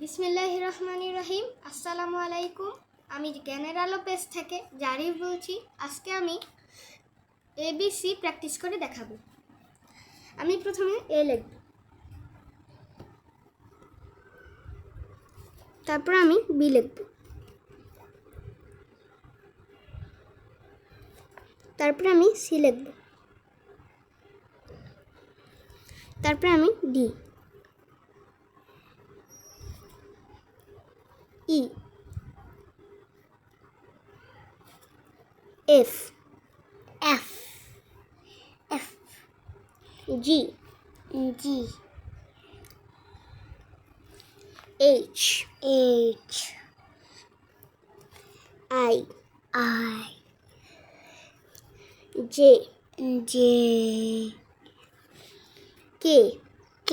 বিসমিল্লাহির রহমানির রহিম। আসসালামু আলাইকুম। আমি জ্ঞানের আলো পেজ থেকে জারিফ বলছি। আজকে আমি ABC প্র্যাকটিস করে দেখাবো। আমি প্রথমে এ লিখব, তারপর আমি বি লিখব, তারপর আমি সি লিখব, তারপর আমি D, E, F, F, F, G, G, H, H, I, I, J, J, K, K.